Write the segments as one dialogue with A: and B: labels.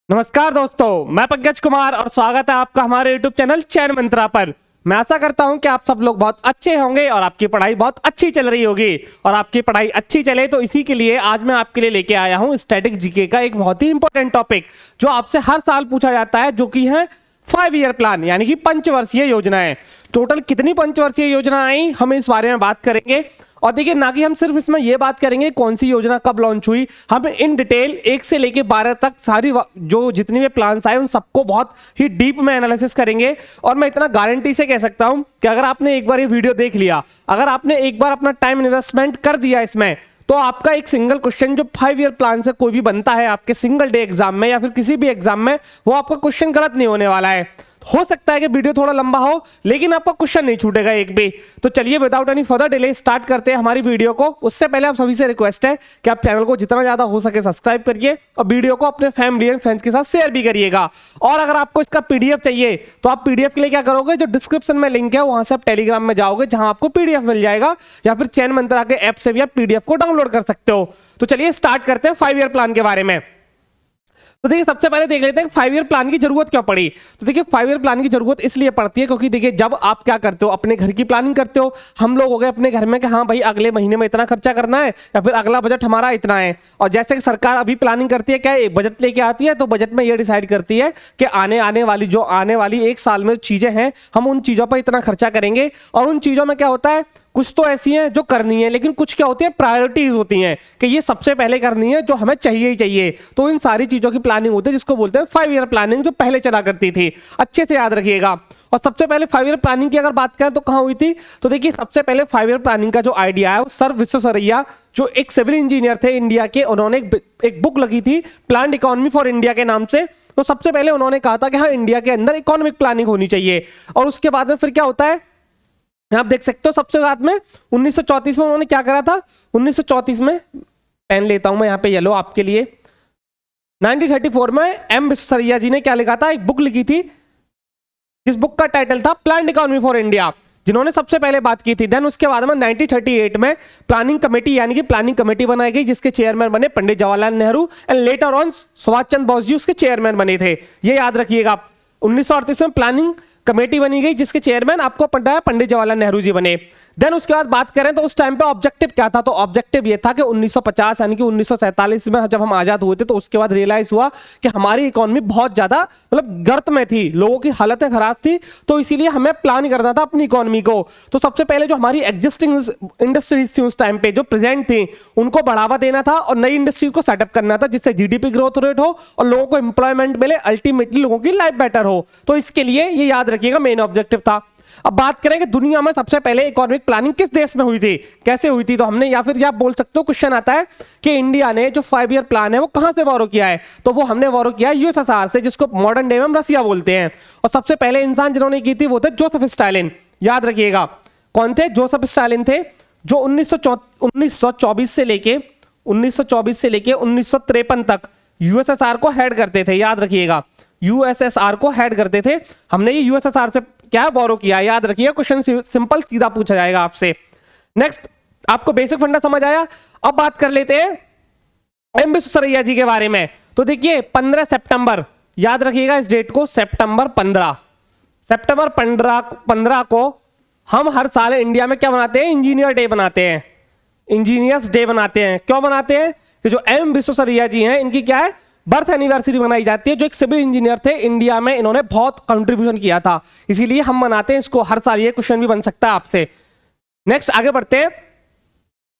A: नमस्कार दोस्तों, मैं पंकज कुमार और स्वागत है आपका हमारे YouTube चैनल चयन मंत्रा पर। मैं आशा करता हूं कि आप सब लोग बहुत अच्छे होंगे और आपकी पढ़ाई बहुत अच्छी चल रही होगी। और आपकी पढ़ाई अच्छी चले तो इसी के लिए आज मैं आपके लिए लेके आया हूं स्टैटिक जीके का एक बहुत ही इंपॉर्टेंट टॉपिक जो आपसे हर साल पूछा जाता है, जो कि है 5 ईयर प्लान यानी कि पंचवर्षीय योजनाएं। टोटल कितनी पंचवर्षीय योजना आई, हम इस बारे में बात करेंगे। और देखिए, ना कि हम सिर्फ इसमें यह बात करेंगे कौन सी योजना कब लॉन्च हुई, हम इन डिटेल 1 से लेके 12 तक सारी जो जितनी भी प्लान्स आए उन सबको बहुत ही डीप में एनालिसिस करेंगे। और मैं इतना गारंटी से कह सकता हूं कि अगर आपने एक बार ये वीडियो देख लिया, अगर आपने एक बार अपना टाइम इन्वेस्टमेंट कर दिया इसमें, तो आपका एक सिंगल क्वेश्चन जो 5 ईयर प्लान से कोई भी बनता है आपके सिंगल डे एग्जाम में या फिर किसी भी एग्जाम में, वो आपका क्वेश्चन गलत नहीं होने वाला है। हो सकता है कि वीडियो थोड़ा लंबा हो लेकिन आपका क्वेश्चन नहीं छूटेगा एक भी। तो चलिए without any further delay start करते हैं हमारी वीडियो को। उससे पहले आप सभी से रिक्वेस्ट है कि आप चैनल को जितना ज्यादा हो सके सब्सक्राइब करिए और वीडियो को अपने फैमिली एंड फ्रेंड्स के साथ शेयर भी करिएगा। और अगर आपको इसका पीडीएफ चाहिए तो आप पीडीएफ के लिए क्या करोगे, जो डिस्क्रिप्शन में लिंक है वहां से आप टेलीग्राम में जाओगे जहां आपको पीडीएफ मिल जाएगा, या फिर चयन मंत्रा के ऐप से भी आप पीडीएफ को डाउनलोड कर सकते हो। तो चलिए स्टार्ट करते हैं 5 ईयर प्लान के बारे में। तो देखिए, सबसे पहले देख लेते हैं 5 ईयर प्लान की जरूरत क्यों पड़ी। तो देखिए, 5 ईयर प्लान की जरूरत इसलिए पड़ती है क्योंकि देखिए, जब आप क्या करते हो, अपने घर की प्लानिंग करते हो। हम लोग हो गए अपने घर में कि हाँ भाई अगले महीने में इतना खर्चा करना है या फिर अगला बजट हमारा इतना है। और जैसे कि सरकार अभी प्लानिंग करती है, क्या एक बजट लेके आती है, तो बजट में ये डिसाइड करती है कि आने वाली 1 साल में चीजें हैं, हम उन चीजों पर इतना खर्चा करेंगे। और उन चीजों में क्या होता है, कुछ तो ऐसी हैं जो करनी है, लेकिन कुछ क्या होती है, प्रायोरिटीज होती हैं कि ये सबसे पहले करनी है, जो हमें चाहिए ही चाहिए। तो इन सारी चीजों की प्लानिंग होती है जिसको बोलते हैं 5 ईयर प्लानिंग, जो पहले चला करती थी। अच्छे से याद रखिएगा। और सबसे पहले 5 ईयर प्लानिंग की अगर बात करें तो कहां हुई थी, तो देखिए सबसे पहले 5 ईयर प्लानिंग का जो आइडिया है वो सर विश्वेश्वरैया, जो एक सिविल इंजीनियर थे इंडिया के, उन्होंने एक बुक लगी थी प्लान्ड इकोनॉमी फॉर इंडिया के नाम से। तो सबसे पहले उन्होंने कहा था कि हाँ, इंडिया के अंदर इकोनॉमिक प्लानिंग होनी चाहिए। और उसके बाद में फिर क्या होता है, आप देख सकते हो सबसे बाद में 1934 में उन्होंने क्या करा था। 1934 में, पेन लेता हूं मैं यहाँ पे येलो आपके लिए, 1934 में एम विश्वेश्वरैया जी ने क्या लिखा था, एक बुक लिखी थी जिस बुक का टाइटल था प्लान्ड इकोनॉमी फॉर इंडिया, जिन्होंने सबसे पहले बात की थी। देन उसके बाद में 1938 में प्लानिंग कमेटी यानी कि प्लानिंग कमेटी बनाई गई, जिसके चेयरमैन बने Pandit Jawaharlal Nehru and later on Subhash Chandra Bose ji उसके चेयरमैन बने थे। ये याद रखिएगा। 1938 में प्लानिंग कमेटी बनी गई जिसके चेयरमैन आपको पता है पंडित जवाहरलाल नेहरू जी बने। देन उसके बाद बात करें तो उस टाइम पे ऑब्जेक्टिव क्या था, तो ऑब्जेक्टिव ये था कि 1950 यानी कि 1947 में जब हम आजाद हुए थे, तो उसके बाद रियलाइज हुआ कि हमारी इकोनॉमी बहुत ज्यादा मतलब गर्त में थी, लोगों की हालतें खराब थी, तो इसीलिए हमें प्लान करना था अपनी इकोनॉमी को। तो सबसे पहले जो हमारी एग्जिस्टिंग इंडस्ट्रीज थी उस टाइम पे, जो प्रेजेंट थी, उनको बढ़ावा देना था और नई इंडस्ट्रीज को सेटअप करना था, जिससे जीडीपी ग्रोथ रेट हो और लोगों को एम्प्लॉयमेंट मिले, अल्टीमेटली लोगों की लाइफ बेटर हो। तो इसके लिए ये याद रखिएगा मेन ऑब्जेक्टिव था। अब बात करें कि दुनिया में सबसे पहले इकोनॉमिक प्लानिंग किस देश में हुई थी, कैसे हुई थी, तो हमने, या फिर आप बोल सकते हो क्वेश्चन आता है कि इंडिया ने जो 5 ईयर प्लान है वो कहां से बोरो किया है, तो वो हमने बोरो किया है यूएसएसआर से, जिसको मॉडर्न डे में हम रसिया बोलते हैं। और सबसे पहले इंसान जिन्होंने की थी वो थे जोसेफ स्टालिन। याद रखिएगा कौन थे, जोसेफ स्टालिन थे, जो 1924 से लेके 1953 तक यूएसएसआर को हेड करते थे। याद रखिएगा, यूएसएसआर को हेड करते थे। हमने ये यूएसएसआर से क्या बोरो किया, याद रखिएगा, क्वेश्चन सिंपल सीधा पूछा जाएगा आपसे। नेक्स्ट, आपको बेसिक फंडा समझ आया। अब बात कर लेते हैं एम विश्वेश्वरैया जी के बारे में। तो देखिए 15 सितंबर, याद रखिएगा इस डेट को, सितंबर 15 को हम हर साल इंडिया में क्या बनाते हैं, इंजीनियर डे बनाते हैं, इंजीनियर्स डे बनाते हैं। क्यों बनाते हैं, कि जो एम विश्वेश्वरैया जी हैं इनकी क्या है, बर्थ एनिवर्सरी मनाई जाती है। जो एक सिविल इंजीनियर थे इंडिया में, इन्होंने बहुत कंट्रीब्यूशन किया था, इसीलिए हम मनाते हैं इसको हर साल। ये क्वेश्चन भी बन सकता है आपसे। नेक्स्ट आगे बढ़ते हैं,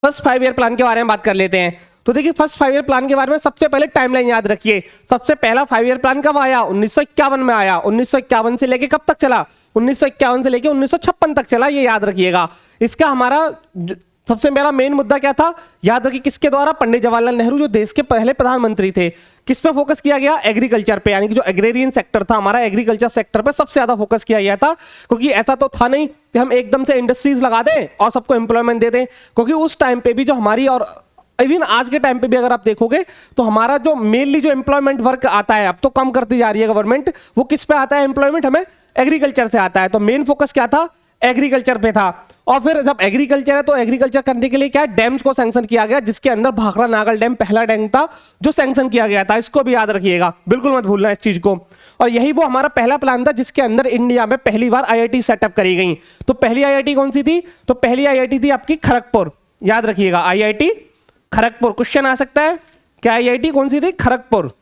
A: फर्स्ट 5 ईयर प्लान के बारे में बात कर लेते हैं। तो देखिए फर्स्ट 5 ईयर प्लान के बारे में सबसे पहले टाइमलाइन याद रखिए। सबसे पहला 5 ईयर प्लान कब आया, 1951 में आया। 1951 से लेके कब तक चला, 1951 से लेके 1956 तक चला, ये याद रखिएगा। इसका हमारा सबसे पहला मेन मुद्दा क्या था, याद रखिए, किसके द्वारा, पंडित जवाहरलाल नेहरू जो देश के पहले प्रधानमंत्री थे। किस पे फोकस किया गया, एग्रीकल्चर पे, यानी कि जो एग्रेरियन सेक्टर था हमारा, एग्रीकल्चर सेक्टर पे सबसे ज्यादा फोकस किया गया था। क्योंकि ऐसा तो था नहीं कि हम एकदम से इंडस्ट्रीज लगा दें और सबको एम्प्लॉयमेंट दे दें, क्योंकि उस टाइम पे भी जो हमारी, और इवन आज के टाइम पे भी अगर आप देखोगे तो हमारा जो मेनली जो एम्प्लॉयमेंट वर्क आता है, अब तो कम करती जा रही है गवर्नमेंट, वो किस पे आता है एम्प्लॉयमेंट, हमें एग्रीकल्चर से आता है। तो मेन फोकस क्या था, एग्रीकल्चर पे था। और फिर जब एग्रीकल्चर है तो एग्रीकल्चर करने के लिए क्या डैम्स को सैंक्शन किया गया, जिसके अंदर भाखड़ा नागल डैम पहला डैम था जो सैंक्शन किया गया था। इसको भी याद रखिएगा, बिल्कुल मत भूलना इस चीज को। और यही वो हमारा पहला प्लान था जिसके अंदर इंडिया में पहली बार आईआईटी सेटअप करी गई। तो पहली आईआईटी कौन सी थी? तो पहली आईआईटी थी आपकी खड़गपुर, याद रखिएगा आईआईटी खड़गपुर। क्वेश्चन आ सकता है क्या आईआईटी कौन सी थी? खड़गपुर।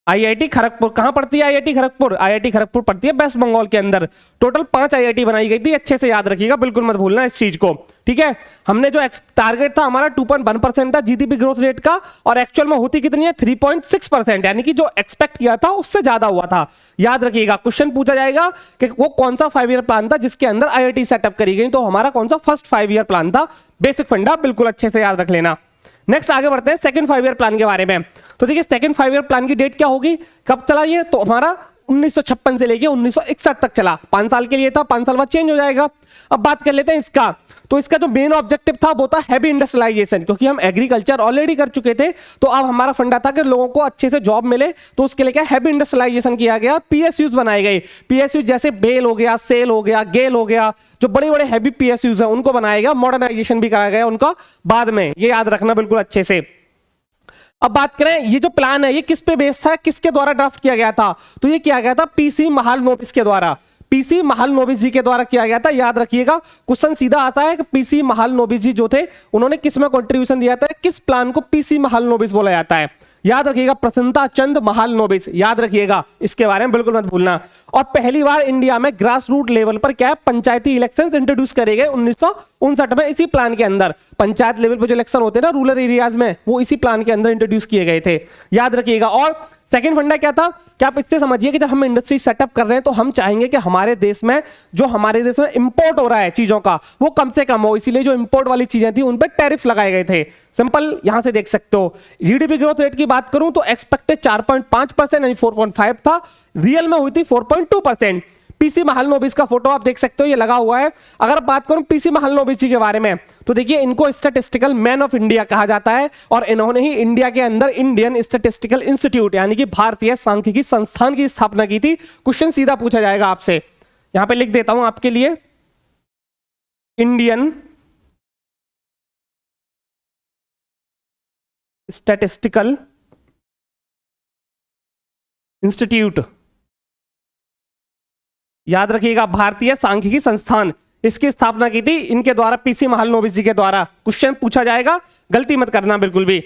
A: आईआईटी खड़गपुर कहां पड़ती है? आईआईटी खड़गपुर, आईआईटी खड़गपुर पड़ती है वेस्ट बंगाल के अंदर। टोटल 5 आईआईटी बनाई गई थी, अच्छे से याद रखिएगा, बिल्कुल मत भूलना इस चीज को, ठीक है। हमने जो टारगेट था हमारा 2.1% था जीडीपी ग्रोथ रेट का, और एक्चुअल में होती कितनी है? 3.6%, यानी कि जो एक्सपेक्ट किया था उससे ज्यादा हुआ था। याद रखिएगा, क्वेश्चन पूछा जाएगा कि वो कौन सा 5 ईयर प्लान था जिसके अंदर आईआईटी सेटअप करी गई। तो हमारा कौन सा फर्स्ट 5 ईयर प्लान था। बेसिक फंडा बिल्कुल अच्छे से याद रख लेना। नेक्स्ट आगे बढ़ते हैं सेकंड 5 ईयर प्लान के बारे में। तो देखिए सेकंड 5 ईयर प्लान की डेट क्या होगी, कब चला ये? तो हमारा 1956 से लेके 1961 तक चला, 5 साल के लिए था, 5 साल बाद चेंज हो जाएगा। अब बात कर लेते हैं इसका। तो इसका जो मेन ऑब्जेक्टिव था वो था हैवी इंडस्ट्रियलाइजेशन, क्योंकि हम एग्रीकल्चर ऑलरेडी कर चुके थे। तो अब हमारा फंडा था कि लोगों को अच्छे से जॉब मिले, तो उसके लिए क्या हैवी इंडस्ट्रियलाइजेशन किया गया, पीएसयूज बनाए गए। पीएसयू जैसे बेल हो गया, सेल हो गया, गेल हो गया, जो बड़े बड़े हैवी पीएसयूज हैं उनको बनाया गया, मॉडर्नाइजेशन भी कराया गया उनका बाद में, ये याद रखना बिल्कुल अच्छे से। अब बात करें ये जो प्लान है ये किस पे बेस्ड था, किसके द्वारा ड्राफ्ट किया गया था? तो ये किया गया था पीसी महालनोबिस के द्वारा, पीसी महालनोबिस जी के द्वारा किया गया था। याद रखिएगा, क्वेश्चन सीधा आता है कि पीसी महालनोबिस जी जो थे उन्होंने किस में कंट्रीब्यूशन दिया था, किस प्लान को पीसी महालनोबिस बोला जाता है? याद रखिएगा, प्रसन्नता चंद महालनोबिस, याद रखिएगा, इसके बारे में बिल्कुल मत भूलना। और पहली बार इंडिया में ग्रास रूट लेवल पर क्या पंचायती इलेक्शंस इंट्रोड्यूस करे गए 1959 में। इसी प्लान के अंदर पंचायत लेवल पर जो इलेक्शन होते हैं ना रूरल एरियाज में, वो इसी प्लान के अंदर इंट्रोड्यूस किए गए थे, याद रखिएगा। और सेकंड फंडा क्या था कि आप इससे समझिए कि जब हम इंडस्ट्री सेटअप कर रहे हैं तो हम चाहेंगे कि हमारे देश में जो हमारे देश में इंपोर्ट हो रहा है चीजों का वो कम से कम हो, इसीलिए जो इंपोर्ट वाली चीजें थी उन पर टैरिफ लगाए गए थे। सिंपल यहां से देख सकते हो। जीडीपी ग्रोथ रेट की बात करूं तो एक्सपेक्टेड 4.5% यानी 4.5 था, रियल में हुई थी 4.2%। पीसी महालनोबिस का फोटो आप देख सकते हो, ये लगा हुआ है। अगर बात करूं पीसी महालनोबिस जी के बारे में तो देखिए इनको स्टैटिस्टिकल मैन ऑफ इंडिया कहा जाता है, और इन्होंने ही इंडिया के अंदर इंडियन स्टैटिस्टिकल इंस्टीट्यूट यानी कि भारतीय सांख्यिकी संस्थान की स्थापना की थी। क्वेश्चन सीधा पूछा जाएगा आपसे, यहां पे लिख देता हूं आपके लिए, इंडियन स्टैटिस्टिकल इंस्टीट्यूट, याद रखिएगा भारतीय सांख्यिकी संस्थान, इसकी स्थापना की थी इनके द्वारा, पीसी महालनोबिस जी के द्वारा। क्वेश्चन पूछा जाएगा, गलती मत करना बिल्कुल भी।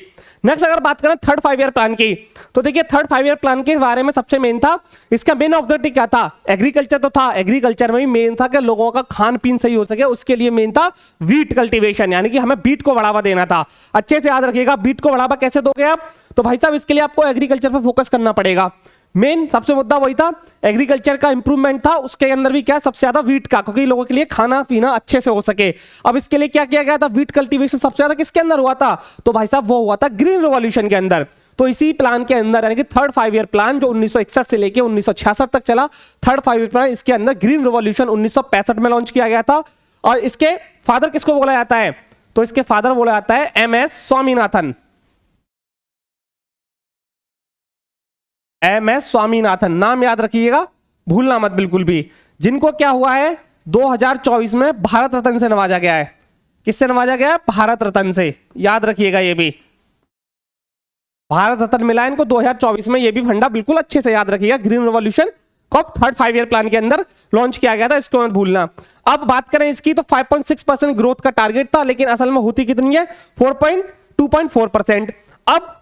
A: नेक्स्ट अगर बात करें थर्ड 5 ईयर प्लान की, तो देखिए थर्ड 5 ईयर प्लान के बारे में सबसे मेन था, इसका मेन ऑब्जेक्टिव क्या था? एग्रीकल्चर तो था, एग्रीकल्चर में भी मेन था कि लोगों का खान पीन सही हो सके, उसके लिए मेन था वीट कल्टीवेशन, यानी कि हमें बीट को बढ़ावा देना था। अच्छे से याद रखिएगा, बीट को बढ़ावा कैसे दोगे आप? तो भाई साहब इसके लिए आपको एग्रीकल्चर पर फोकस करना पड़ेगा। मेन सबसे मुद्दा वही था, एग्रीकल्चर का इंप्रूवमेंट था, उसके अंदर भी क्या सबसे ज्यादा वीट का, क्योंकि लोगों के लिए खाना पीना अच्छे से हो सके। अब इसके लिए क्या किया गया था? वीट कल्टीवेशन सबसे ज्यादा किसके अंदर हुआ था? तो भाई साहब वो हुआ था ग्रीन रिवॉल्यूशन के अंदर। तो इसी प्लान के अंदर यानी कि थर्ड 5 ईयर प्लान जो 1961 से लेके 1966 तक चला, थर्ड 5 ईयर प्लान, इसके अंदर ग्रीन रिवॉल्यूशन 1965 में लॉन्च किया गया था। और इसके फादर किसको बोला जाता है? तो इसके फादर बोला जाता है एमएस स्वामीनाथन, एमएस स्वामीनाथन, नाम याद रखिएगा, भूलना मत बिल्कुल भी। जिनको क्या हुआ है 2024 में भारत रत्न से नवाजा गया है। किससे नवाजा गया है? भारत रत्न से, याद रखिएगा, ये भी भारत रत्न मिला इनको 2024 में, ये भी फंडा बिल्कुल अच्छे से याद रखिएगा। ग्रीन रिवॉल्यूशन कब? थर्ड 5 ईयर प्लान के अंदर लॉन्च किया गया था, इसको मत भूलना। अब बात करें इसकी तो 5.6% ग्रोथ का टारगेट था, लेकिन असल में होती कितनी है? 2.4%। अब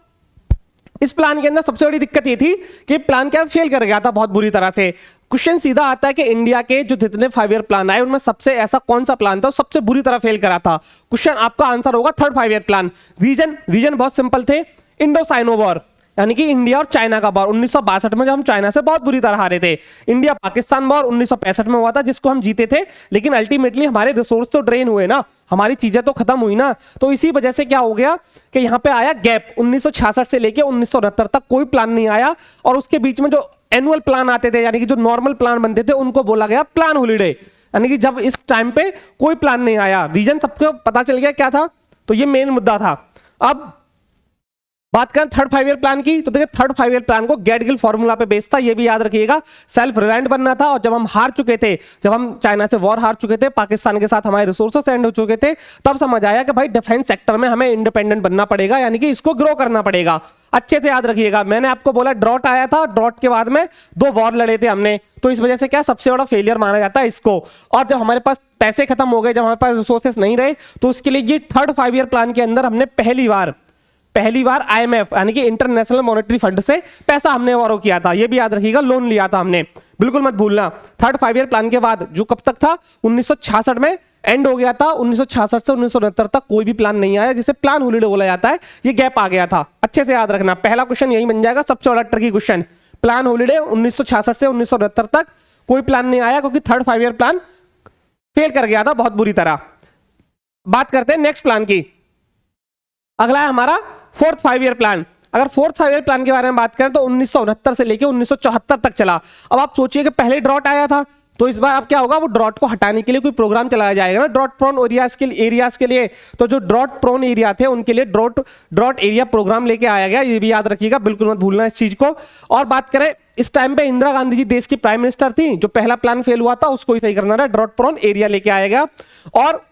A: इस प्लान के अंदर सबसे बड़ी दिक्कत ये थी कि प्लान क्या फेल कर गया था बहुत बुरी तरह से। क्वेश्चन सीधा आता है कि इंडिया के जो जितने 5 ईयर प्लान आए उनमें सबसे ऐसा कौन सा प्लान था सबसे बुरी तरह फेल करा था? क्वेश्चन आपका आंसर होगा थर्ड 5 ईयर प्लान। रीजन बहुत सिंपल थे, इंडो साइनो वॉर, यानी कि इंडिया और चाइना का वॉर 1962 में, जब हम चाइना से बहुत बुरी तरह हारे थे। इंडिया पाकिस्तान वॉर 1965 में हुआ था, जिसको हम जीते थे, लेकिन अल्टीमेटली हमारे रिसोर्स तो ड्रेन हुए ना, हमारी चीजें तो खत्म हुई ना। तो इसी वजह से क्या हो गया कि यहाँ पे आया गैप, 1966 से लेके 1969 तक कोई प्लान नहीं आया, और उसके बीच में जो एनुअल प्लान आते थे, यानी कि जो नॉर्मल प्लान बनते थे, उनको बोला गया प्लान हॉलीडे, यानी कि जब इस टाइम पे कोई प्लान नहीं आया। रीजन सबको पता चल गया क्या था, तो ये मेन मुद्दा था। अब बात करें थर्ड 5 ईयर प्लान की, तो देखिए थर्ड 5 ईयर प्लान को गेट-गिल फॉर्मूला पे बेस्ड था, ये भी याद रखिएगा। सेल्फ रिलायंट बनना था, और जब हम हार चुके थे, जब हम चाइना से वॉर हार चुके थे, पाकिस्तान के साथ हमारे रिसोर्सेस एंड हो चुके थे, तब समझ आया कि भाई डिफेंस सेक्टर में हमें इंडिपेंडेंट बनना पड़ेगा, यानी कि इसको ग्रो करना पड़ेगा। अच्छे से याद रखिएगा, मैंने आपको बोला ड्रॉट आया था, ड्रॉट के बाद में 2 वॉर लड़े थे हमने, तो इस वजह से क्या सबसे बड़ा फेलियर माना जाता है इसको। और जब हमारे पास पैसे खत्म हो गए, जब हमारे पास रिसोर्सेस नहीं रहे, तो उसके लिए ये थर्ड 5 ईयर प्लान के अंदर हमने पहली बार IMF यानी कि इंटरनेशनल मॉनेटरी फंड से पैसा हमने बोरो किया था, ये भी याद रखिएगा, लोन लिया था हमने, बिल्कुल मत भूलना। थर्ड 5 ईयर प्लान के बाद जो कब तक था, 1966 में एंड हो गया था। 1966 से 1969 तक कोई भी प्लान नहीं आया, जिसे प्लान हॉलिडे बोला जाता है, ये गैप आ गया था। अच्छे से याद रखना, पहला क्वेश्चन यही बन जाएगा, सबसे बड़ा ट्रिकी क्वेश्चन। प्लान हॉलिडे 1966 से 1969 तक कोई प्लान नहीं आया, क्योंकि थर्ड 5 ईयर प्लान फेल कर गया था बहुत बुरी तरह। बात करते हैं नेक्स्ट प्लान की। अगला है हमारा फोर्थ 5 ईयर प्लान। अगर फोर्थ 5 ईयर प्लान के बारे में बात करें तो 1969 से लेकर 1974 तक चला। अब आप सोचिए कि पहले ड्रॉट आया था, तो इस बार अब क्या होगा, वो ड्रॉट को हटाने के लिए कोई प्रोग्राम चलाया जाएगा ना, ड्रॉट प्रोन एरियाज के लिए। तो जो ड्रॉट प्रोन एरिया थे उनके लिए ड्रॉट एरिया प्रोग्राम लेके आया गया, ये भी याद रखिएगा, बिल्कुल मत भूलना इस चीज को। और बात करें, इस टाइम पे इंदिरा गांधी जी देश की प्राइम मिनिस्टर थी, जो पहला प्लान फेल हुआ था उसको ही सही करना था, ड्रॉट प्रोन एरिया लेके आया गया। और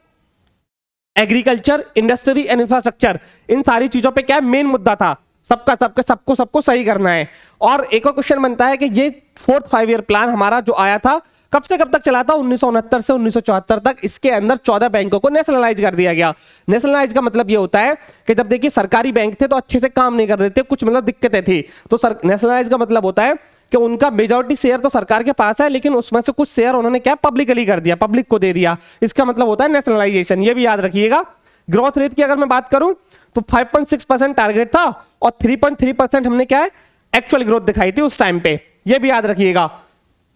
A: एग्रीकल्चर, इंडस्ट्री एंड इंफ्रास्ट्रक्चर, इन सारी चीजों पे क्या मेन मुद्दा था, सबको सही करना है। और एक और क्वेश्चन बनता है कि ये फोर्थ 5 ईयर प्लान हमारा जो आया था कब से कब तक चला था, 1969 से 1974 तक। इसके अंदर 14 बैंकों को नेशनलाइज कर दिया गया। नेशनलाइज का मतलब ये होता है कि जब देखिए सरकारी बैंक थे तो अच्छे से काम नहीं कर रहे थे, कुछ मतलब दिक्कतें थी, तो नेशनलाइज का मतलब होता है कि उनका मेजॉरिटी शेयर तो सरकार के पास है, लेकिन उसमें से कुछ शेयर उन्होंने क्या पब्लिकली कर दिया, पब्लिक को दे दिया। इसका मतलब होता है नेशनलाइजेशन, ये भी याद रखिएगा। ग्रोथ रेट की अगर मैं बात करूं तो 5.6% टारगेट था, और 3.3% हमने क्या है एक्चुअल ग्रोथ दिखाई थी उस टाइम पे, ये भी याद रखिएगा।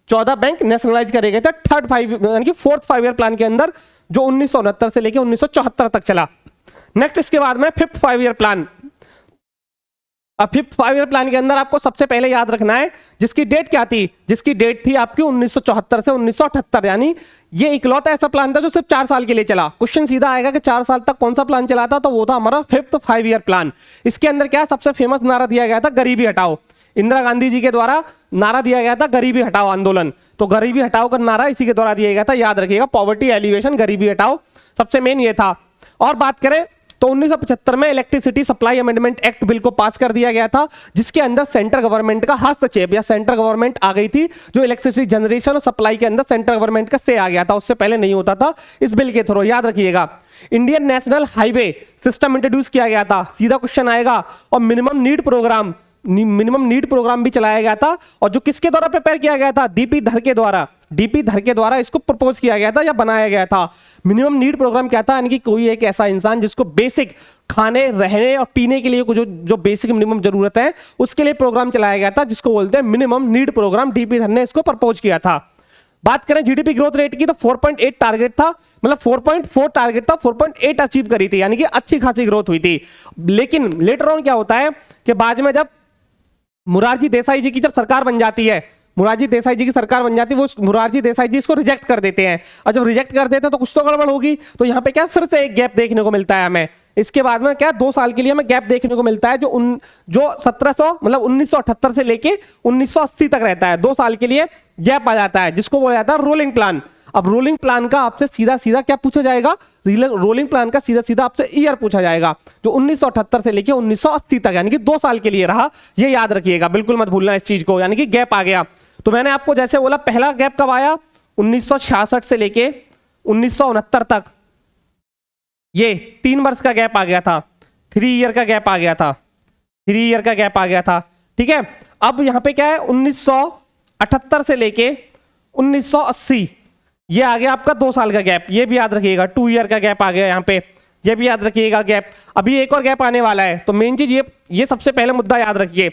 A: 14 बैंक नेशनलाइज करे गए थे थर्ड 5 यानी कि फोर्थ 5 ईयर प्लान के अंदर, जो 1969 से लेकर 1974 तक चला। नेक्स्ट इसके बाद में फिफ्थ 5 ईयर प्लान। अब फिफ्थ 5 ईयर प्लान के अंदर आपको सबसे पहले याद रखना है जिसकी डेट क्या थी, जिसकी डेट थी आपकी 1974 से 1978, यानी ये इकलौता ऐसा प्लान था जो सिर्फ 4 साल के लिए चला। क्वेश्चन सीधा आएगा कि 4 साल तक कौन सा प्लान चला था, तो वो था हमारा फिफ्थ 5 ईयर प्लान। इसके अंदर क्या सबसे फेमस नारा दिया गया था, गरीबी हटाओ। इंदिरा गांधी जी के द्वारा नारा दिया गया था गरीबी हटाओ आंदोलन, तो गरीबी हटाओ का नारा इसी के द्वारा दिया गया था, याद रखिएगा। पॉवर्टी एलिवेशन, गरीबी हटाओ, सबसे मेन ये था। और बात करें तो 1975 में electricity supply amendment act bill को पास कर दिया गया था, जिसके अंदर सेंट्रल गवर्नमेंट का हस्तक्षेप या सेंट्रल गवर्नमेंट आ गई थी, जो इलेक्ट्रिसिटी जनरेशन और सप्लाई के अंदर सेंट्रल गवर्नमेंट का स्टे आ गया था, उससे पहले नहीं होता था इस बिल के थ्रू, याद रखिएगा। Indian national highway system introduce किया गया था, सीधा क्वेश्चन आएगा। और मिनिमम नीड प्रोग्राम भी चलाया गया था, और जो किसके द्वारा प्रिपेयर किया गया था, डीपी धर के द्वारा इसको प्रपोज किया गया था या बनाया गया था। मिनिमम नीड प्रोग्राम क्या था, यानी कि कोई एक ऐसा इंसान जिसको बेसिक खाने, रहने और पीने के लिए जो बेसिक मिनिमम जरूरत है उसके लिए प्रोग्राम चलाया गया था, जिसको बोलते हैं मिनिमम नीड प्रोग्राम। डीपी धर ने इसको प्रपोज किया था। बात करें जीडीपी ग्रोथ रेट की तो 4.8 टारगेट था, मतलब 4.4 टारगेट था, 4.8 अचीव करी थी, यानी कि अच्छी खासी ग्रोथ हुई थी। लेकिन लेटर ऑन क्या होता है कि बाद में जब मुरारजी देसाई जी की जब सरकार बन जाती है, मुरारजी देसाई जी की सरकार बन जाती है, वो मुरारजी देसाई जी इसको रिजेक्ट कर देते हैं, और जब रिजेक्ट कर देते हैं तो कुछ तो गड़बड़ होगी, तो यहाँ पे क्या फिर से एक गैप देखने को मिलता है हमें। इसके बाद में क्या 2 साल के लिए हमें गैप देखने को मिलता है, जो 1978 से लेके 1980 तक रहता है, 2 साल के लिए गैप आ जाता है, जिसको बोला जाता है रोलिंग प्लान। अब रोलिंग प्लान का आपसे सीधा सीधा क्या पूछा जाएगा, रोलिंग प्लान का सीधा सीधा आपसे ईयर पूछा जाएगा, जो 1978 से लेके 1980 तक, यानी कि 2 साल के लिए रहा, ये याद रखिएगा, बिल्कुल मत भूलना इस चीज को, यानी कि गैप आ गया। तो मैंने आपको जैसे बोला पहला गैप कब आया, 1966 से लेके 1969 तक, ये 3 वर्ष का गैप आ गया था, 3 ईयर का गैप आ गया था, 3 ईयर का गैप आ गया था, ठीक है। अब यहां पे क्या है, 1978 से लेके 1980, ये आ गया आपका 2 साल का गैप, ये भी याद रखिएगा। 2 ईयर का गैप आ गया यहाँ पे, ये भी याद रखिएगा गैप। अभी एक और गैप आने वाला है, तो मेन चीज ये सबसे पहले मुद्दा याद रखिए।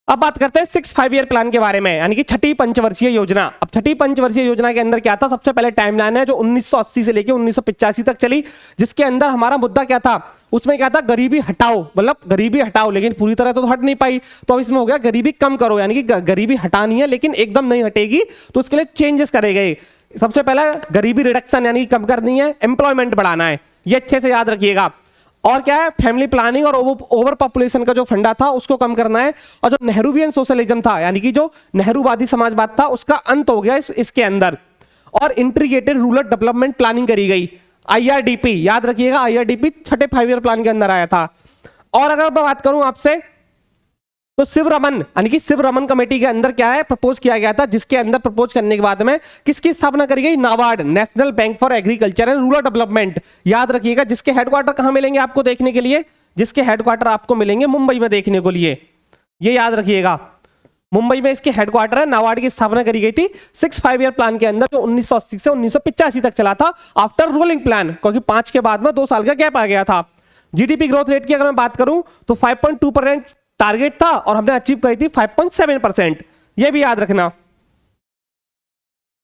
A: अब बात करते हैं 6 5 ईयर प्लान के बारे में, यानी कि छठी पंचवर्षीय योजना। अब छठी पंचवर्षीय योजना के अंदर क्या था, सबसे पहले टाइमलाइन है जो 1980 से लेके 1985 तक चली, जिसके अंदर हमारा मुद्दा क्या था, उसमें क्या था, गरीबी हटाओ, मतलब गरीबी हटाओ, लेकिन पूरी तरह तो हट नहीं पाई, तो अब इसमें हो गया गरीबी कम करो, यानी कि गरीबी हटानी है लेकिन एकदम नहीं हटेगी, तो उसके लिए चेंजेस करे गए। सबसे पहला गरीबी रिडक्शन यानी कि कम करनी है, एम्प्लॉयमेंट बढ़ाना है, ये अच्छे से याद रखिएगा। और क्या है, फैमिली प्लानिंग और ओवर पॉपुलेशन का जो फंडा था उसको कम करना है, और जो नेहरूवियन सोशलिज्म था यानी कि जो नेहरूवादी समाजवाद था उसका अंत हो गया इसके अंदर, और इंटीग्रेटेड रूरल डेवलपमेंट प्लानिंग करी गई, IRDP, याद रखिएगा IRDP छठे 5 ईयर प्लान के अंदर आया था। और अगर मैं बात करूं आपसे तो शिवरमन यानी कि शिवरमन कमेटी के अंदर क्या है, प्रपोज किया गया था, जिसके अंदर प्रपोज करने के बाद में किसकी स्थापना करी गई, NABARD, national bank for agriculture and rural development, याद रखिएगा, जिसके हेडक्वार्टर कहां मिलेंगे आपको देखने के लिए, जिसके हेडक्वार्टर आपको मिलेंगे मुंबई में देखने को लिए, ये याद रखिएगा, मुंबई में इसके हेडक्वार्टर है। नाबार्ड की स्थापना करी गई थी 5 ईयर प्लान के अंदर, जो 1980 से 1985 तक चला था, आफ्टर रोलिंग प्लान, क्योंकि 5 के बाद में 2 साल का गैप आ गया था। जीडीपी ग्रोथ रेट की अगर मैं बात करूं तो 5.2% टारगेट था और हमने अचीव करी थी 5.7%, यह भी याद रखना।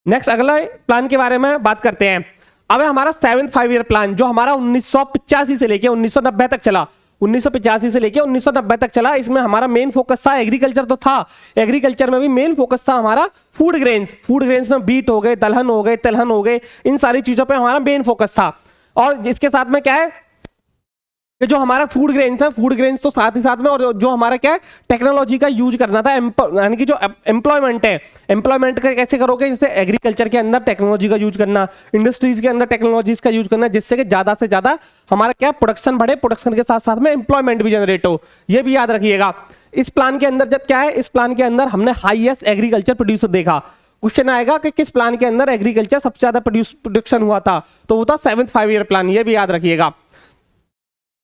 A: नेक्स्ट अगला प्लान के बारे में बात करते हैं। अब है हमारा 7th 5 ईयर प्लान, जो हमारा 1985 से लेके 1990 तक चला, 1985 से लेके 1990 तक चला। इसमें हमारा मेन फोकस था, एग्रीकल्चर तो था, एग्रीकल्चर में भी मेन फोकस था हमारा फूड ग्रेन्स में बीट हो गए, दलहन हो गए, तिलहन हो गए, इन सारी चीजों पे हमारा मेन फोकस था। और इसके साथ में क्या है कि जो हमारा फूड ग्रेन्स है, फूड ग्रेन्स तो साथ ही साथ में, और जो हमारा क्या है टेक्नोलॉजी का यूज करना था, यानी कि जो एम्प्लॉयमेंट है, एम्प्लॉयमेंट का कैसे करोगे, जैसे एग्रीकल्चर के अंदर टेक्नोलॉजी का यूज करना, इंडस्ट्रीज के अंदर टेक्नोलॉजीज का यूज करना, जिससे कि ज्यादा से ज्यादा हमारा क्या प्रोडक्शन बढ़े, प्रोडक्शन के साथ साथ में एम्प्लॉयमेंट भी जनरेट हो, ये भी याद रखिएगा। इस प्लान के अंदर जब क्या है, इस प्लान के अंदर हमने हाईएस्ट एग्रीकल्चर प्रोड्यूसर देखा। क्वेश्चन आएगा कि किस प्लान के अंदर एग्रीकल्चर सबसे ज्यादा प्रोडक्शन हुआ था, तो वो था 7th 5 ईयर प्लान, ये भी याद रखिएगा।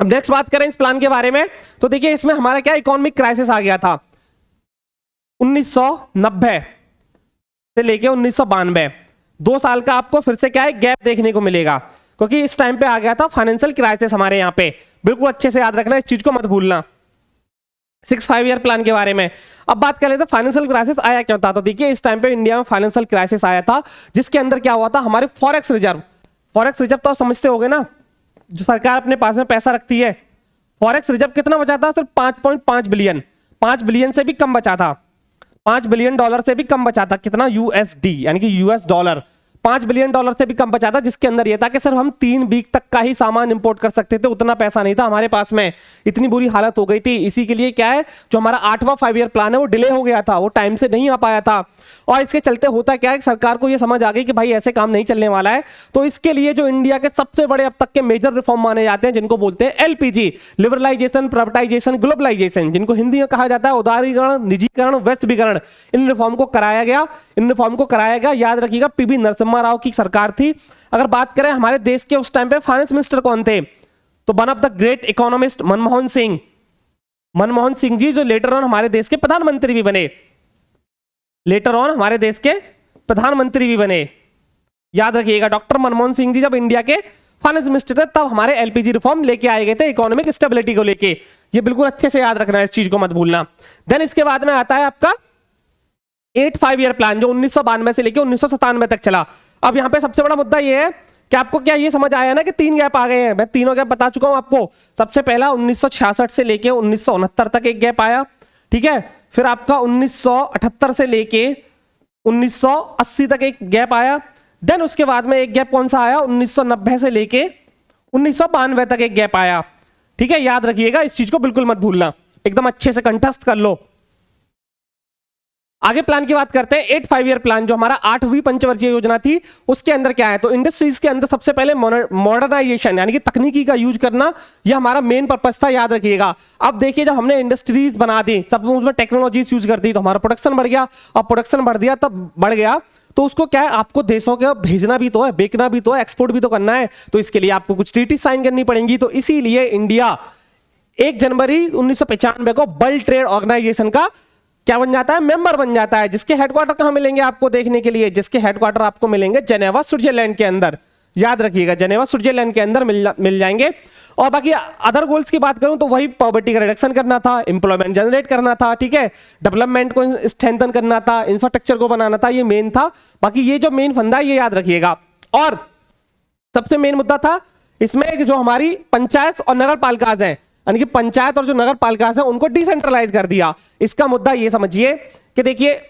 A: अब नेक्स्ट बात करें इस प्लान के बारे में, तो देखिए इसमें हमारा क्या इकोनॉमिक क्राइसिस आ गया था 1990 से लेके 1992, 2 साल का आपको फिर से क्या है गैप देखने को मिलेगा, क्योंकि इस टाइम पे आ गया था फाइनेंशियल क्राइसिस हमारे यहाँ पे, बिल्कुल अच्छे से याद रखना, इस चीज को मत भूलना। 6 5 ईयर प्लान के बारे में अब बात कर लेते हैं, फाइनेंशियल क्राइसिस आया क्यों था। तो देखिए इस टाइम पे इंडिया में फाइनेंशियल क्राइसिस आया था, जिसके अंदर क्या हुआ था, हमारे फॉरेक्स रिजर्व तो आप समझते होंगे ना, जो सरकार अपने पास में पैसा रखती है, फॉरेक्स रिजर्व कितना बचा था, सिर्फ 5.5 बिलियन, 5 बिलियन से भी कम बचा था, $5 बिलियन से भी कम बचा था, कितना USD यानी कि US डॉलर, $5 बिलियन से भी कम बचा था, जिसके अंदर यह था कि सिर्फ हम 3 वीक तक का ही सामान इंपोर्ट कर सकते थे, उतना पैसा नहीं था हमारे पास में, इतनी बुरी हालत हो गई थी। इसी के लिए क्या है, जो हमारा 8वां 5 ईयर प्लान है वो डिले हो गया था, वो टाइम से नहीं आ पाया था, और इसके चलते होता क्या है, सरकार को यह समझ आ गई कि भाई ऐसे काम नहीं चलने वाला है, तो इसके लिए जो इंडिया के सबसे बड़े अब तक के मेजर रिफॉर्म माने जाते हैं, जिनको बोलते हैं LPG, लिबरलाइजेशन, प्राइवेटाइजेशन, ग्लोबलाइजेशन, जिनको हिंदी में कहा जाता है उदारीकरण, निजीकरण, वैश्वीकरण, इन रिफॉर्म को कराया गया, याद रखिएगा। PV नरसिम्हा राव की सरकार थी। अगर बात करें हमारे देश के उस टाइम पे फाइनेंस मिनिस्टर कौन थे, तो one of the great economist Manmohan Singh ji, जो लेटर ऑन हमारे देश के प्रधानमंत्री भी बने, याद रखिएगा। डॉक्टर मनमोहन सिंह जी जब इंडिया के फाइनेंस मिनिस्टर थे, तब हमारे LPG रिफॉर्म लेके आए गए थे, इकोनॉमिक स्टेबिलिटी को लेके, ये बिल्कुल अच्छे से याद रखना है, इस चीज को मत भूलना। देन इसके बाद में आता है आपका 8 5 ईयर प्लान, जो 1992 से लेके 1997 तक चला। अब यहां पे सबसे बड़ा मुद्दा ये है कि आपको क्या ये समझ आया ना कि 3 गैप आ गए हैं, मैं तीनों गैप बता चुका हूं आपको। सबसे पहला 1966 से लेके 1969 तक एक गैप आया, ठीक है। फिर आपका 1978 से लेके 1980 तक एक गैप आया। देन उसके बाद में एक गैप कौन सा आया, 1990 से लेके 1992 तक एक गैप आया, ठीक है। याद रखिएगा, इस चीज को बिल्कुल मत भूलना, एकदम अच्छे से कंठस्थ कर लो। आगे प्लान की बात करते हैं, 8 5 ईयर प्लान, जो हमारा 8वीं पंचवर्षीय योजना थी, उसके अंदर क्या है, तो इंडस्ट्रीज के अंदर सबसे पहले मॉडर्नाइजेशन यानी कि तकनीकी का यूज करना, यह हमारा मेन पर्पस था, याद रखिएगा। अब देखिए जब हमने इंडस्ट्रीज बना दी, सब उसमें टेक्नोलॉजीज यूज कर दी, तो हमारा प्रोडक्शन बढ़ गया, और प्रोडक्शन बढ़ गया तो उसको क्या है, आपको देशों के भेजना भी तो है, बेचना भी तो है, एक्सपोर्ट भी तो करना है, तो इसके लिए आपको कुछ ट्रीटी साइन करनी पड़ेंगी। तो इसीलिए इंडिया 1 जनवरी 1995 को वर्ल्ड ट्रेड ऑर्गेनाइजेशन का क्या बन जाता है, मेंबर बन जाता है, जिसके हेडक्वार्टर कहां मिलेंगे आपको देखने के लिए, जिसके हेडक्वार्टर आपको मिलेंगे जेनेवा स्विट्जरलैंड के अंदर, याद रखिएगा, जेनेवा स्विट्जरलैंड के अंदर मिल जाएंगे। और बाकी अदर गोल्स की बात करूं तो वही पॉवर्टी का रिडक्शन करना था, एम्प्लॉयमेंट जनरेट करना था, ठीक है, डेवलपमेंट को स्ट्रेंथन करना था, इंफ्रास्ट्रक्चर को बनाना था, ये मेन था। बाकी ये जो मेन फंडा है ये याद रखिएगा। और सबसे मेन मुद्दा था इसमें जो हमारी पंचायत और नगर पालिका है, यानी कि पंचायत और जो नगर पालिका है उनको डिसेंट्रलाइज कर दिया। इसका मुद्दा ये समझिए कि देखिए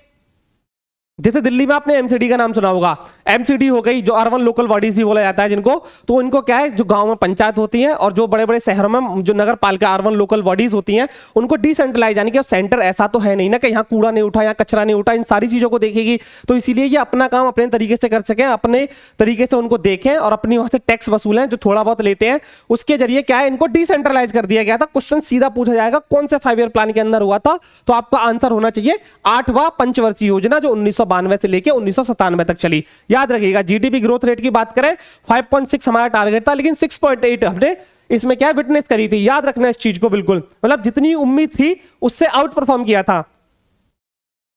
A: जैसे दिल्ली में आपने एमसीडी का नाम सुना होगा, एमसीडी हो गई जो अर्बन लोकल बॉडीज भी बोला जाता है जिनको, तो इनको क्या है, जो गांव में पंचायत होती है और जो बड़े बड़े शहरों में जो नगर पालिका अर्बन लोकल बॉडीज होती हैं उनको डिसेंट्रलाइज, यानी कि सेंटर ऐसा तो है नहीं ना कि यहाँ कूड़ा नहीं उठा, यहाँ कचरा नहीं उठा, इन सारी चीजों को देखेगी। तो इसीलिए ये अपना काम अपने तरीके से कर सकें, अपने तरीके से उनको देखें और अपनी वहां से टैक्स वसूलें जो थोड़ा बहुत लेते हैं, उसके जरिए क्या है इनको डिसेंट्रलाइज कर दिया गया था। क्वेश्चन सीधा पूछा जाएगा कौन से 5 ईयर प्लान के अंदर हुआ था, तो आपका आंसर होना चाहिए 8वां पंचवर्षीय योजना जो 1992 से लेकर 1997 तक चली। याद रखिएगा जीडीपी ग्रोथ रेट की बात करें 5.6 हमारा टारगेट था, लेकिन 6.8 हमने इसमें क्या विटनेस करी थी। याद रखना इस चीज को बिल्कुल, मतलब जितनी उम्मीद थी उससे आउट परफॉर्म किया था।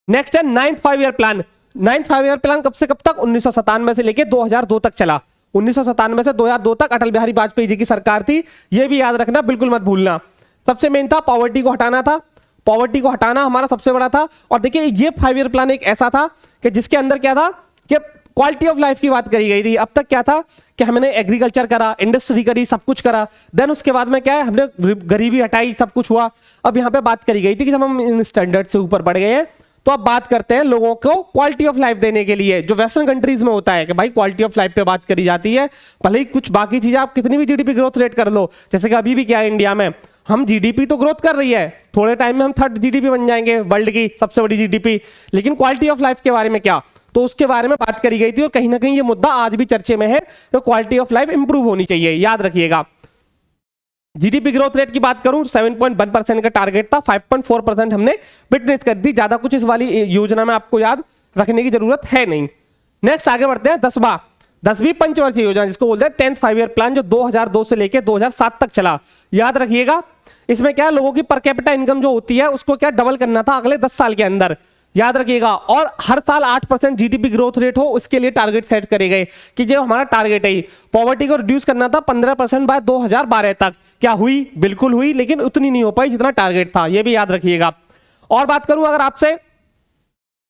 A: नेक्स्ट है 9th 5 year plan. 9th 5 year plan कब से कब तक, 1997 से लेकर 2002 तक चला। 1997 से 2002 तक अटल बिहारी वाजपेयी जी की सरकार थी, यह भी याद रखना, बिल्कुल मत भूलना। सबसे मेन था पॉवर्टी को हटाना था, पॉवर्टी को हटाना हमारा सबसे बड़ा था। और देखिए ये 5 ईयर प्लान एक ऐसा था कि जिसके अंदर क्या था कि क्वालिटी ऑफ लाइफ की बात करी गई थी। अब तक क्या था कि हमने एग्रीकल्चर करा, इंडस्ट्री करी, सब कुछ करा, देन उसके बाद में क्या है हमने गरीबी हटाई, सब कुछ हुआ। अब यहाँ पे बात करी गई थी कि जब हम इन स्टैंडर्ड से ऊपर बढ़ गए हैं तो अब बात करते हैं लोगों को क्वालिटी ऑफ लाइफ देने के लिए, जो वेस्टर्न कंट्रीज में होता है कि भाई क्वालिटी ऑफ लाइफ पे बात करी जाती है। भले ही कुछ बाकी चीजें आप कितनी भी जीडीपी ग्रोथ रेट कर लो, जैसे कि अभी भी क्या है इंडिया में हम जीडीपी तो ग्रोथ कर रही है, थोड़े टाइम में हम 3rd जीडीपी बन जाएंगे, वर्ल्ड की सबसे बड़ी जीडीपी, लेकिन क्वालिटी ऑफ लाइफ के बारे में क्या, तो उसके बारे में बात करी गई थी और कहीं ना कहीं ये मुद्दा आज भी चर्चे में है, तो क्वालिटी ऑफ लाइफ इंप्रूव होनी चाहिए। याद रखिएगा जीडीपी ग्रोथ रेट की बात करूं 7.1% का टारगेट था, 5.4% हमने विटनेस कर दी। ज्यादा कुछ इस वाली योजना में आपको याद रखने की जरूरत है नहीं। नेक्स्ट आगे बढ़ते हैं 10वीं पंचवर्षीय योजना जिसको बोलते हैं 10th 5 ईयर प्लान जो 2002 से लेकर 2007 तक चला। याद रखिएगा इसमें क्या लोगों की पर कैपिटा इनकम जो होती है उसको क्या डबल करना था अगले 10 साल के अंदर। याद रखिएगा, और हर साल 8% जीडीपी ग्रोथ रेट हो उसके लिए टारगेट सेट करे गए कि जो हमारा टारगेट है पॉवर्टी को रिड्यूस करना था 15% बाय 2012 तक। क्या हुई? बिल्कुल हुई, लेकिन उतनी नहीं हो पाई जितना टारगेट था, यह भी याद रखिएगा। और बात करूं अगर आपसे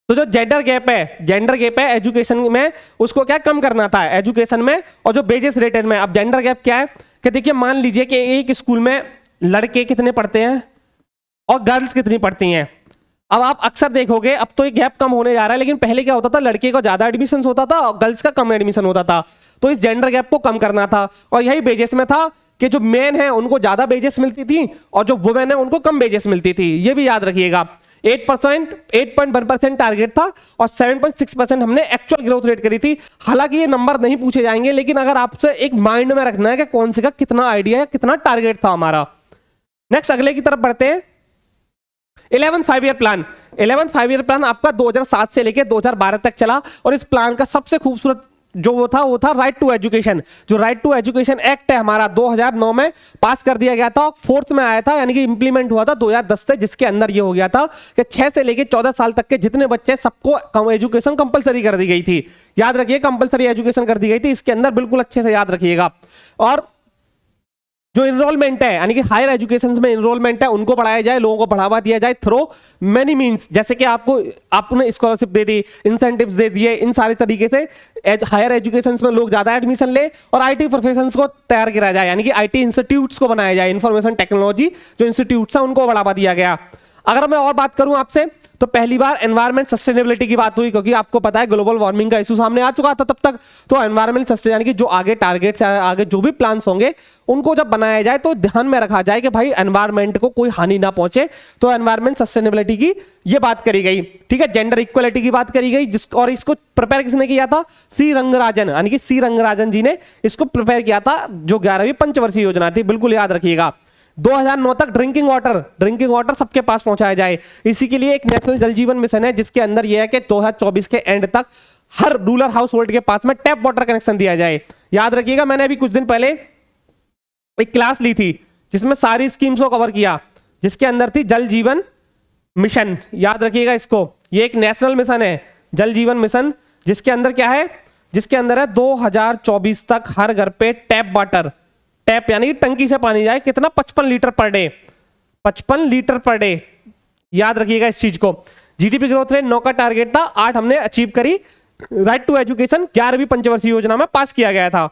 A: तो जो जेंडर गैप है एजुकेशन में, उसको क्या कम करना था एजुकेशन में और जो बेजेस रेटेड में। अब जेंडर गैप क्या है कि देखिए मान लीजिए कि एक स्कूल में लड़के कितने पढ़ते हैं और गर्ल्स कितनी पढ़ती हैं। अब आप अक्सर देखोगे अब तो ये गैप कम होने जा रहा है, लेकिन पहले क्या होता था लड़के को ज्यादा एडमिशन होता था और गर्ल्स का कम एडमिशन होता था। तो इस जेंडर गैप को कम करना था और यही बेजेस में था कि जो मेन है उनको ज्यादा बेजेस मिलती थी और जो वुमेन है उनको कम बेजेस मिलती थी। ये भी याद रखिएगा। 8.1% टारगेट था और 7.6% हमने एक्चुअल ग्रोथ रेट करी थी। हालांकि ये नंबर नहीं पूछे जाएंगे, लेकिन अगर आपसे एक माइंड में रखना है कि कौन से का कितना आइडिया है, कितना टारगेट था हमारा। नेक्स्ट अगले की तरफ बढ़ते हैं 11th 5 year plan. 11th 5 year plan आपका 2007 से लेकर 2012 तक चला और इस प्लान का सबसे खूबसूरत जो वो था राइट टू एजुकेशन। जो राइट टू एजुकेशन एक्ट है हमारा 2009 में पास कर दिया गया था, 4th में आया था, यानी कि इंप्लीमेंट हुआ था 2010 से, जिसके अंदर ये हो गया था कि 6 से लेकर 14 साल तक के जितने बच्चे सबको एजुकेशन कंपलसरी कर दी गई थी। याद रखिए कंपलसरी एजुकेशन कर दी गई थी इसके अंदर, बिल्कुल अच्छे से याद रखिएगा। और जो इनरोलमेंट है यानी कि हायर एजुकेशन में इनरोलमेंट है उनको बढ़ाया जाए, लोगों को बढ़ावा दिया जाए थ्रू मेनी मींस, जैसे कि आपने स्कॉलरशिप दे दी, इंसेंटिव्स दे दिए, इन सारे तरीके से हायर एजुकेशन में लोग ज्यादा एडमिशन ले और आईटी प्रोफेशंस को तैयार किया जाए, यानी कि आईटी इंस्टीट्यूट्स को बनाया जाए, इंफॉर्मेशन टेक्नोलॉजी जो इंस्टीट्यूट्स है उनको बढ़ावा दिया गया। अगर मैं और बात करूं आपसे तो पहली बार एनवायरमेंट सस्टेनेबिलिटी की बात हुई, क्योंकि आपको पता है ग्लोबल वार्मिंग का इशू सामने आ चुका था तब तक। तो एनवायरमेंट सस्टेन यानी कि जो आगे टारगेट्स आगे जो भी प्लान्स होंगे उनको जब बनाया जाए तो ध्यान में रखा जाए कि भाई एनवायरमेंट को कोई हानि ना पहुंचे। तो एनवायरमेंट सस्टेनेबिलिटी की ये बात करी गई, ठीक है। जेंडर इक्वलिटी की बात करी गई और इसको प्रिपेयर किसने किया था? सी रंगराजन, यानी कि सी रंगराजन जी ने इसको प्रिपेयर किया था, जो 11वीं पंचवर्षीय योजना थी, बिल्कुल याद रखिएगा। 2009 तक ड्रिंकिंग वाटर सबके पास पहुंचाया जाए, इसी के लिए एक नेशनल जल जीवन मिशन है, जिसके अंदर यह है कि 2024 के एंड तक हर रूरल हाउस होल्ड के पास में टैप वाटर कनेक्शन दिया जाए। याद रखिएगा मैंने अभी कुछ दिन पहले एक क्लास ली थी जिसमें सारी स्कीम्स को कवर किया, जिसके अंदर थी जल जीवन मिशन। याद रखिएगा इसको, ये एक नेशनल मिशन है जल जीवन मिशन, जिसके अंदर क्या है, जिसके अंदर है 2024 तक हर घर पे टैप वाटर, टैप यानी टंकी से पानी जाए, कितना 55 litre per day, 55 litre per day. याद रखिएगा इस चीज को। जीडीपी ग्रोथ रेट 9 का टारगेट था, 8 हमने अचीव करी। राइट टू एजुकेशन 11वीं पंचवर्षीय योजना में पास किया गया था।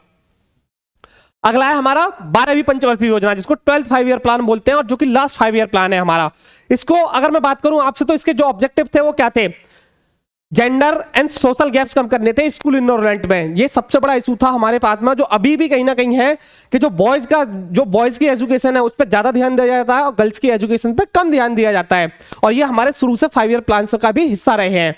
A: अगला है हमारा 12वीं पंचवर्षीय योजना, जिसको 12th 5 ईयर प्लान बोलते हैं और जो कि लास्ट 5 ईयर प्लान है हमारा। इसको अगर मैं बात करूं आपसे तो इसके जो ऑब्जेक्टिव थे वो क्या थे? जेंडर एंड सोशल गैप्स कम करने थे स्कूल इनरोलमेंट में। ये सबसे बड़ा इशू था हमारे पास में, जो अभी भी कहीं ना कहीं है कि जो बॉयज की एजुकेशन है उस पर ज्यादा ध्यान दिया जाता है और गर्ल्स की एजुकेशन पे कम ध्यान दिया जाता है, और ये हमारे शुरू से 5 ईयर प्लान का भी हिस्सा रहे हैं।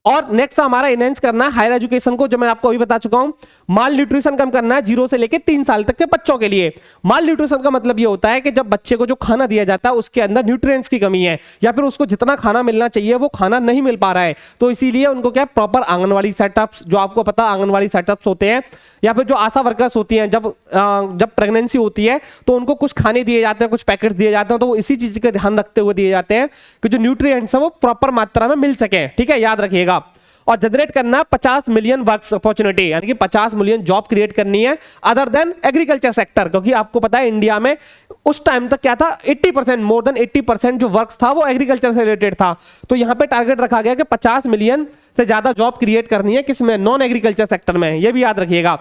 A: और नेक्स्ट हमारा एनहेंस करना है हायर एजुकेशन को, जो मैं आपको अभी बता चुका हूं। माल न्यूट्रिशन कम करना है 0 से लेकर 3 साल तक के बच्चों के लिए। माल न्यूट्रिशन का मतलब ये होता है कि जब बच्चे को जो खाना दिया जाता है उसके अंदर न्यूट्रिएंट्स की कमी है, या फिर उसको जितना खाना मिलना चाहिए वो खाना नहीं मिल पा रहा है, तो इसीलिए उनको क्या प्रॉपर आंगनवाड़ी सेटअप्स, जो आपको पता आंगनवाड़ी सेटअप्स होते हैं, या फिर जो आशा वर्कर्स होती हैं, जब प्रेगनेंसी होती है तो उनको कुछ खाने दिए जाते हैं, कुछ पैकेट्स दिए जाते हैं, तो वो इसी चीज का ध्यान रखते हुए दिए जाते हैं कि जो न्यूट्रिएंट्स है वो प्रॉपर मात्रा में मिल सके। ठीक है, याद रखिएगा। और जनरेट करना 50 मिलियन वर्क्स अपॉर्चुनिटी, यानी कि 50 मिलियन जॉब क्रिएट करनी है अदर देन एग्रीकल्चर सेक्टर, क्योंकि आपको पता है इंडिया में उस टाइम तक क्या था, 80%, मोर देन 80% जो वर्क्स था वो एग्रीकल्चर से रिलेटेड था। तो यहां पे टारगेट रखा गया कि 50 मिलियन से ज्यादा जॉब क्रिएट करनी है, किसमें, नॉन एग्रीकल्चर सेक्टर में। यह भी याद रखिएगा।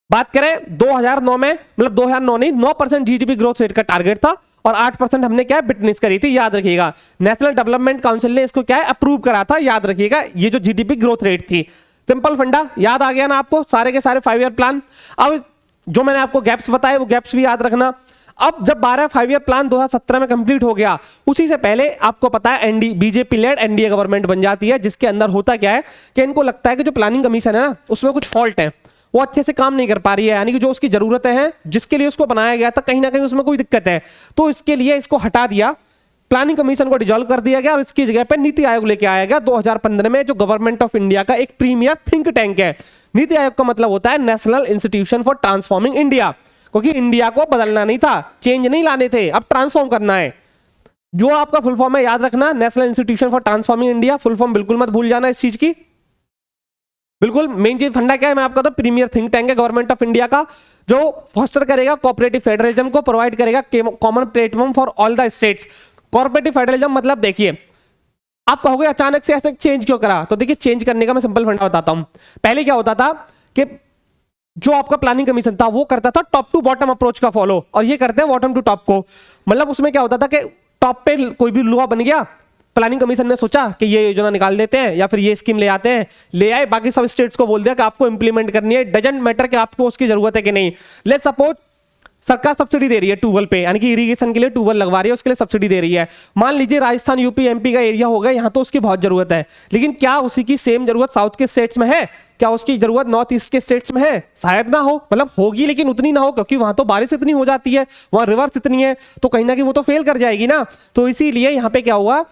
A: बात करें 2009 में, मतलब 2009 नहीं, 9% जीडीपी ग्रोथ रेट का टारगेट था और 8% हमने क्या है विटनेस करी थी, याद रखिएगा। नेशनल डेवलपमेंट काउंसिल ने इसको क्या है अप्रूव करा था, याद रखिएगा, ये जो जीडीपी ग्रोथ रेट थी। सिंपल फंडा याद आ गया ना आपको, सारे के सारे 5 ईयर प्लान। अब जो मैंने आपको गैप्स बताए वो गैप्स भी याद रखना। अब जब 12 5 ईयर प्लान 2017 में कंप्लीट हो गया, उसी से पहले आपको पता है बीजेपी लेड एनडीए गवर्नमेंट बन जाती है, जिसके अंदर होता क्या है कि इनको लगता है कि जो प्लानिंग कमीशन है ना उसमें कुछ फॉल्ट है, वो अच्छे से काम नहीं कर पा रही है, यानी कि जो उसकी जरूरतें हैं, जिसके लिए उसको बनाया गया था, कहीं ना कहीं उसमें कोई दिक्कत है, तो इसके लिए इसको हटा दिया, प्लानिंग कमीशन को डिसॉल्व कर दिया गया और इसकी जगह पे नीति आयोग लेके आया गया 2015 में, जो गवर्नमेंट ऑफ इंडिया का एक प्रीमियर थिंक टैंक है। नीति आयोग का मतलब होता है national institution for transforming India, क्योंकि इंडिया को बदलना नहीं था, चेंज नहीं लाने थे, अब ट्रांसफॉर्म करना है। जो आपका फुल फॉर्म है याद रखना, national institution for transforming India, full form बिल्कुल मत भूल जाना इस चीज की। बिल्कुल मेन चीज फंडा क्या है, मैं आपका तो प्रीमियर थिंक टैंक है गवर्नमेंट ऑफ इंडिया का, जो फोस्टर करेगा कोऑपरेटिव फेडरलिज्म को, प्रोवाइड करेगा common platform for all the states. Cooperative federalism मतलब देखिए, आप कहोगे अचानक से ऐसे चेंज क्यों करा, तो देखिए चेंज करने का मैं सिंपल फंडा बताता हूं। पहले क्या होता था कि जो आपका प्लानिंग कमीशन था वो करता था टॉप टू बॉटम अप्रोच का फॉलो, और ये करते हैं बॉटम टू टॉप को। मतलब उसमें क्या होता था कि टॉप पे कोई भी लॉ बन गया, प्लानिंग कमीशन ने सोचा कि ये योजना निकाल देते हैं या फिर ये स्कीम ले आते हैं, ले आए, बाकी सब स्टेट्स को बोल दिया कि आपको इंप्लीमेंट करनी है, डजंट मैटर कि आपको उसकी जरूरत है कि नहीं। लेट्स सपोज सरकार सब्सिडी दे रही है ट्यूबवेल पे, यानी कि इरिगेशन के लिए ट्यूबवेल लगवा रही है, उसके लिए सब्सिडी दे रही है। मान लीजिए राजस्थान यूपी एमपी का एरिया होगा, यहाँ तो उसकी बहुत जरूरत है, लेकिन क्या उसी की सेम जरूरत साउथ के स्टेट्स में है, क्या उसकी जरूरत नॉर्थ ईस्ट के स्टेट्स में है, शायद ना हो, मतलब होगी लेकिन उतनी ना हो, क्योंकि वहां तो बारिश इतनी हो जाती है, वहां रिवर्स इतनी है, तो कहीं ना कहीं वो तो फेल कर जाएगी ना। तो इसीलिए यहाँ पे क्या हुआ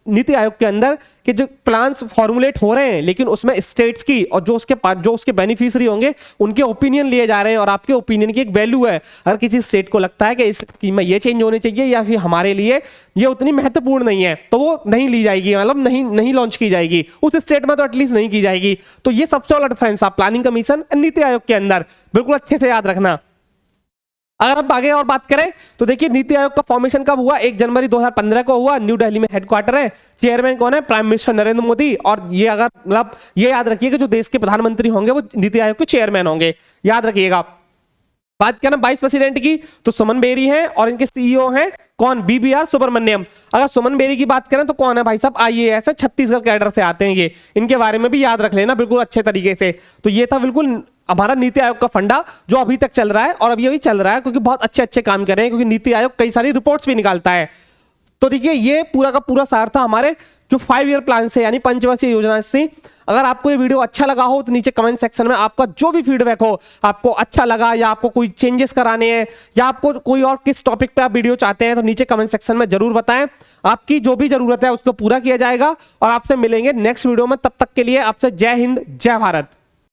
A: नीति आयोग के अंदर कि जो प्लान्स फॉर्मुलेट हो रहे हैं, लेकिन उसमें स्टेट्स की और जो उसके बेनिफिशियरी होंगे उनके ओपिनियन लिए जा रहे हैं, और आपके ओपिनियन की एक वैल्यू है। अगर किसी स्टेट को लगता है कि इस स्कीम में ये चेंज होने चाहिए या फिर हमारे लिए ये उतनी महत्वपूर्ण नहीं है, तो वो नहीं ली जाएगी, मतलब नहीं लॉन्च की जाएगी, उस स्टेट में तो एटलीस्ट नहीं की जाएगी। तो ये सबसे बड़ा डिफरेंस है प्लानिंग कमीशन नीति आयोग के अंदर, बिल्कुल अच्छे से याद रखना। अगर हम आगे और बात करें तो देखिए नीति आयोग का फॉर्मेशन कब हुआ, 1 जनवरी 2015 को हुआ, न्यू दिल्ली में हेडक्वार्टर है, चेयरमैन कौन है, प्राइम मिनिस्टर नरेंद्र मोदी। और ये अगर मतलब ये याद रखिए कि जो देश के प्रधानमंत्री होंगे वो नीति आयोग के चेयरमैन होंगे, याद रखिएगा। बात करें वाइस प्रेसिडेंट की तो सुमन बेरी हैं और इनके सीईओ हैं कौन, बीबीआर सुब्रमण्यम। अगर सुमन बेरी की बात करें तो कौन है भाई साहब, आईएएस है, छत्तीसगढ़ कैडर से आते हैं ये, इनके बारे में भी याद रख लेना बिल्कुल अच्छे तरीके से। तो ये था बिल्कुल हमारा नीति आयोग का फंडा जो अभी तक चल रहा है और अभी चल रहा है, क्योंकि बहुत अच्छे काम कर रहे हैं, क्योंकि नीति आयोग कई सारी रिपोर्ट्स भी निकालता है। तो देखिए ये पूरा का पूरा सार था हमारे जो 5 ईयर प्लान से, यानी पंचवर्षीय योजना से। अगर आपको ये वीडियो अच्छा लगा हो तो नीचे कमेंट सेक्शन में आपका जो भी फीडबैक हो, आपको अच्छा लगा या आपको कोई चेंजेस कराने हैं या आपको कोई और किस टॉपिक पे आप वीडियो चाहते हैं, तो नीचे कमेंट सेक्शन में जरूर बताएं। आपकी जो भी जरूरत है उसको पूरा किया जाएगा और आपसे मिलेंगे नेक्स्ट वीडियो में। तब तक के लिए आपसे जय हिंद, जय भारत।